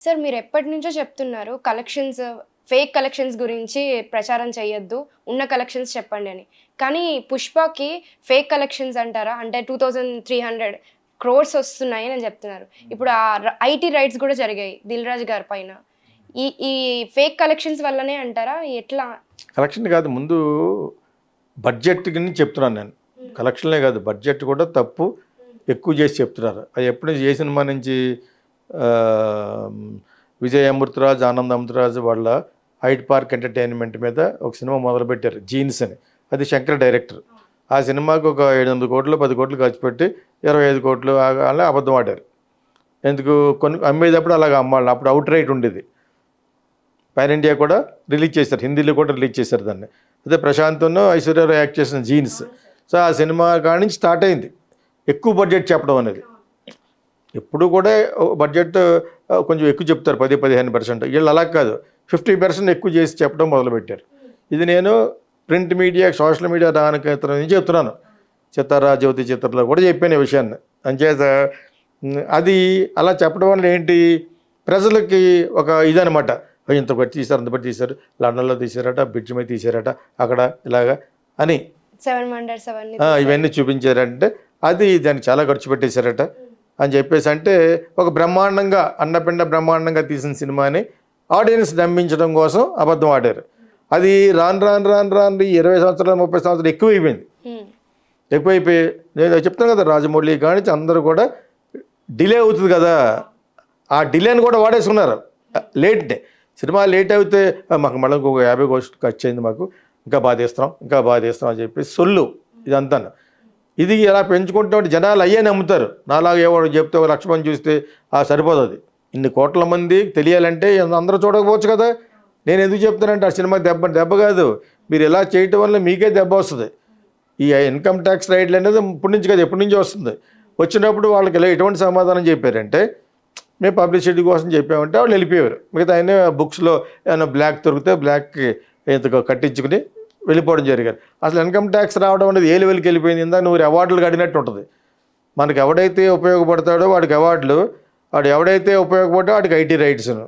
Sir మీరు ఎప్పటినుంచో చెప్తున్నారు ఫేక్ కలెక్షన్స్ గురించి ప్రచారం చేయొద్దు. ఉన్న కలెక్షన్స్ చెప్పండి అని. కానీ 'పుష్పకి' ఫేక్ కలెక్షన్స్ అంటారా? అంటే 2300 క్రోర్స్ వస్తున్నాయి అని చెప్తున్నారు. ఇప్పుడు ఐటీ రైట్స్ కూడా జరిగాయి 'దిల్ రాజు' గారి పైన. ఈ ఈ ఫేక్ కలెక్షన్స్ వల్లనే అంటారా? ఎట్లా? కలెక్షన్ కాదు, ముందు బడ్జెట్ గురించి చెప్తున్నాను నేను. కలెక్షన్లే కాదు, బడ్జెట్ కూడా తప్పు, ఎక్కువ చేసి చెప్తున్నారు. అది ఎప్పుడు ఏ సినిమా నుంచి విజయ్ అమృతరాజు, ఆనంద్ అమృతరాజు వాళ్ళ హైట్ పార్క్ ఎంటర్టైన్మెంట్ మీద ఒక సినిమా మొదలుపెట్టారు, జీన్స్ అని. అది శంకర్ డైరెక్టర్. ఆ సినిమాకు ఒక 700 కోట్లు 10 కోట్లు ఖర్చు పెట్టి 25 కోట్లు అలా అబద్ధం ఆడారు. ఎందుకు? కొన్ని అమ్మేటప్పుడు అలాగ అమ్మాలి. అప్పుడు అవుట్ రైట్ ఉండేది. పైన ఇండియా కూడా రిలీజ్ చేశారు, హిందీలో కూడా రిలీజ్ చేశారు దాన్ని. అదే ప్రశాంత్ను ఐశ్వర్యరావు యాక్ట్ చేసిన జీన్స్. సో ఆ సినిమా కాడి నుంచి స్టార్ట్ అయింది ఎక్కువ బడ్జెట్ చెప్పడం అనేది. ఎప్పుడు కూడా బడ్జెట్ కొంచెం ఎక్కువ చెప్తారు, 10-15%. వీళ్ళు అలా కాదు, 50% ఎక్కువ చేసి చెప్పడం మొదలుపెట్టారు. ఇది నేను ప్రింట్ మీడియా, సోషల్ మీడియా దానికి నుంచి చెప్తున్నాను. చిత్తారా జ్యోతి చిత్రలో కూడా చెప్పాను ఈ విషయాన్ని. అంచేత అది అలా చెప్పడం వల్ల ఏంటి, ప్రజలకి ఒక ఇదనమాట. ఇంత బట్టి తీశారు, అంత బట్టి తీశారు, లండన్లో తీశారట, బ్రిడ్జ్ మీద తీశారట, అక్కడ ఇలాగా అని 7 వండర్స్ ఇవన్నీ చూపించారంటే అది దానికి చాలా ఖర్చు పెట్టేశారట అని చెప్పేసి. అంటే ఒక బ్రహ్మాండంగా అన్నపిండ బ్రహ్మాండంగా తీసిన సినిమాని ఆడియన్స్ నమ్మించడం కోసం అబద్ధం ఆడారు. అది రాను 20 సంవత్సరాలు 30 సంవత్సరాలు ఎక్కువైపోయి నేను చెప్తాను కదా, రాజమౌళి కానీ అందరూ కూడా డిలే అవుతుంది కదా, ఆ డిలేని కూడా వాడేసుకున్నారు. లేట్నే సినిమా లేట్ అయితే మాకు మళ్ళీ ఇంకొక 50 కోట్లు ఖర్చు అయింది, మాకు ఇంకా బాగా తీస్తాం అని చెప్పి సొల్లు ఇదంతా. ఇది ఇలా పెంచుకుంటే జనాలు అయ్యే నమ్ముతారు. నాలాగా ఎవరు చెప్తే 1 లక్ష మంది చూస్తే సరిపోదు. అది ఇన్ని కోట్ల మంది తెలియాలంటే అందరూ చూడకపోవచ్చు కదా. నేను ఎందుకు చెప్తానంటే ఆ సినిమా దెబ్బ కాదు, మీరు ఇలా చేయటం వల్ల మీకే దెబ్బ వస్తుంది. ఈ ఇన్కమ్ ట్యాక్స్ రైట్లు అనేది ఇప్పటి నుంచి కాదు, ఎప్పటి నుంచి వస్తుంది. వచ్చినప్పుడు వాళ్ళకి ఇలా ఎటువంటి సమాధానం చెప్పారంటే, మేము పబ్లిసిటీ కోసం చెప్పామంటే వాళ్ళు వెళ్ళిపోయారు. మిగతా ఆయన బుక్స్లో ఏమైనా బ్లాక్ దొరికితే బ్లాక్కి ఎంతగా కట్టించుకుని వెళ్ళిపోవడం జరిగారు. అసలు ఇన్కమ్ ట్యాక్స్ రావడం అనేది ఏ లెవెల్కి వెళ్ళిపోయింది. ఇందా నువ్వు అవార్డులు కడినట్టు ఉంటుంది. మనకు ఎవడైతే ఉపయోగపడతాడో వాడికి అవార్డులు, వాడు ఎవడైతే ఉపయోగపడో వాడికి ఐటీ రైట్స్ను.